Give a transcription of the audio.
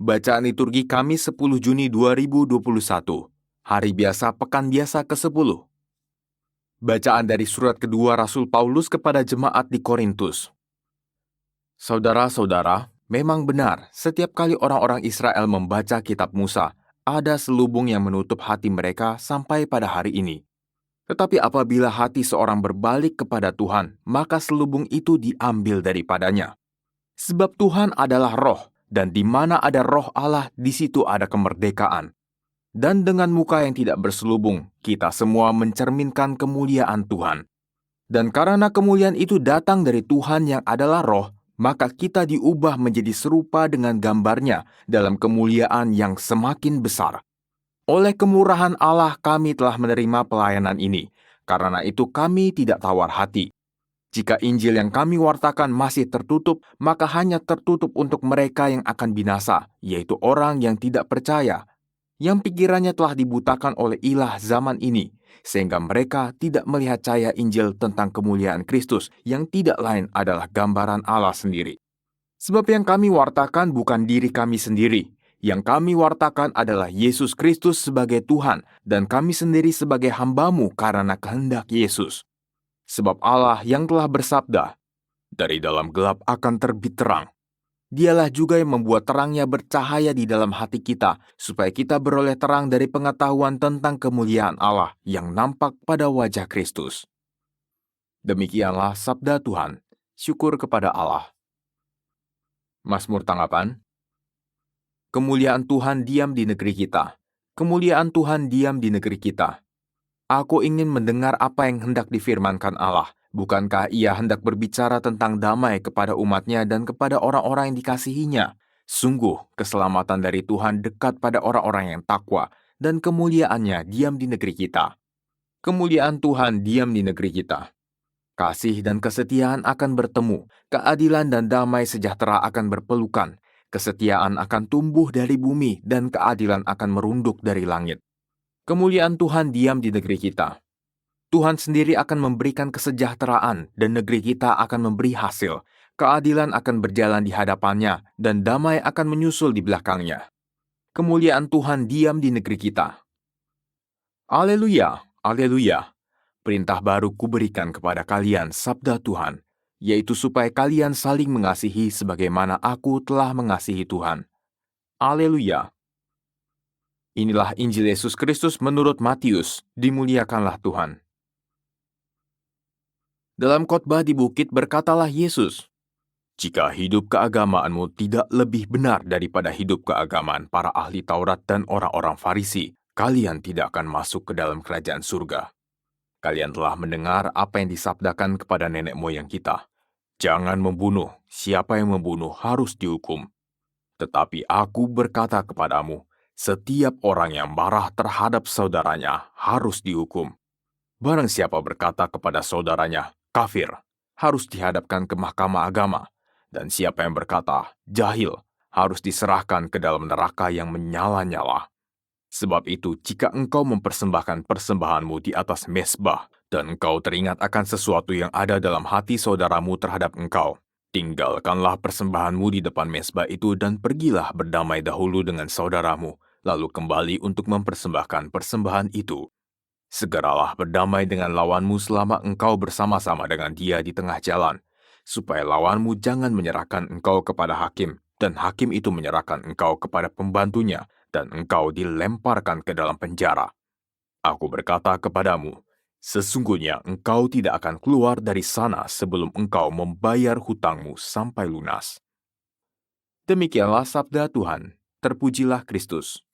Bacaan liturgi Kamis 10 Juni 2021, Hari Biasa Pekan Biasa ke-10. Bacaan dari surat kedua Rasul Paulus kepada jemaat di Korintus. Saudara-saudara, memang benar, setiap kali orang-orang Israel membaca kitab Musa, ada selubung yang menutup hati mereka sampai pada hari ini. Tetapi apabila hati seorang berbalik kepada Tuhan, maka selubung itu diambil daripadanya. Sebab Tuhan adalah roh, dan di mana ada roh Allah, di situ ada kemerdekaan. Dan dengan muka yang tidak berselubung, kita semua mencerminkan kemuliaan Tuhan. Dan karena kemuliaan itu datang dari Tuhan yang adalah roh, maka kita diubah menjadi serupa dengan gambarnya dalam kemuliaan yang semakin besar. Oleh kemurahan Allah kami telah menerima pelayanan ini, karena itu kami tidak tawar hati. Jika Injil yang kami wartakan masih tertutup, maka hanya tertutup untuk mereka yang akan binasa, yaitu orang yang tidak percaya, yang pikirannya telah dibutakan oleh ilah zaman ini, sehingga mereka tidak melihat cahaya Injil tentang kemuliaan Kristus yang tidak lain adalah gambaran Allah sendiri. Sebab yang kami wartakan bukan diri kami sendiri, yang kami wartakan adalah Yesus Kristus sebagai Tuhan, dan kami sendiri sebagai hamba-Mu karena kehendak Yesus. Sebab Allah yang telah bersabda, "Dari dalam gelap akan terbit terang." Dialah juga yang membuat terangnya bercahaya di dalam hati kita, supaya kita beroleh terang dari pengetahuan tentang kemuliaan Allah yang nampak pada wajah Kristus. Demikianlah sabda Tuhan. Syukur kepada Allah. Mazmur tanggapan. Kemuliaan Tuhan diam di negeri kita. Kemuliaan Tuhan diam di negeri kita. Aku ingin mendengar apa yang hendak difirmankan Allah. Bukankah ia hendak berbicara tentang damai kepada umatnya dan kepada orang-orang yang dikasihinya? Sungguh, keselamatan dari Tuhan dekat pada orang-orang yang takwa, dan kemuliaannya diam di negeri kita. Kemuliaan Tuhan diam di negeri kita. Kasih dan kesetiaan akan bertemu, keadilan dan damai sejahtera akan berpelukan, kesetiaan akan tumbuh dari bumi, dan keadilan akan merunduk dari langit. Kemuliaan Tuhan diam di negeri kita. Tuhan sendiri akan memberikan kesejahteraan, dan negeri kita akan memberi hasil. Keadilan akan berjalan di hadapannya, dan damai akan menyusul di belakangnya. Kemuliaan Tuhan diam di negeri kita. Haleluya, haleluya. Perintah baru kuberikan kepada kalian, sabda Tuhan, yaitu supaya kalian saling mengasihi sebagaimana aku telah mengasihi Tuhan. Haleluya. Inilah Injil Yesus Kristus menurut Matius, dimuliakanlah Tuhan. Dalam khotbah di bukit berkatalah Yesus, "Jika hidup keagamaanmu tidak lebih benar daripada hidup keagamaan para ahli Taurat dan orang-orang Farisi, kalian tidak akan masuk ke dalam kerajaan surga. Kalian telah mendengar apa yang disabdakan kepada nenek moyang kita. Jangan membunuh, siapa yang membunuh harus dihukum. Tetapi aku berkata kepadamu, setiap orang yang marah terhadap saudaranya harus dihukum. Barang siapa berkata kepada saudaranya, 'Kafir,' harus dihadapkan ke mahkamah agama. Dan siapa yang berkata, 'Jahil,' harus diserahkan ke dalam neraka yang menyala-nyala. Sebab itu, jika engkau mempersembahkan persembahanmu di atas mezbah, dan engkau teringat akan sesuatu yang ada dalam hati saudaramu terhadap engkau, tinggalkanlah persembahanmu di depan mezbah itu dan pergilah berdamai dahulu dengan saudaramu, lalu kembali untuk mempersembahkan persembahan itu. Segeralah berdamai dengan lawanmu selama engkau bersama-sama dengan dia di tengah jalan, supaya lawanmu jangan menyerahkan engkau kepada hakim, dan hakim itu menyerahkan engkau kepada pembantunya, dan engkau dilemparkan ke dalam penjara. Aku berkata kepadamu, sesungguhnya engkau tidak akan keluar dari sana sebelum engkau membayar hutangmu sampai lunas." Demikianlah sabda Tuhan. Terpujilah Kristus.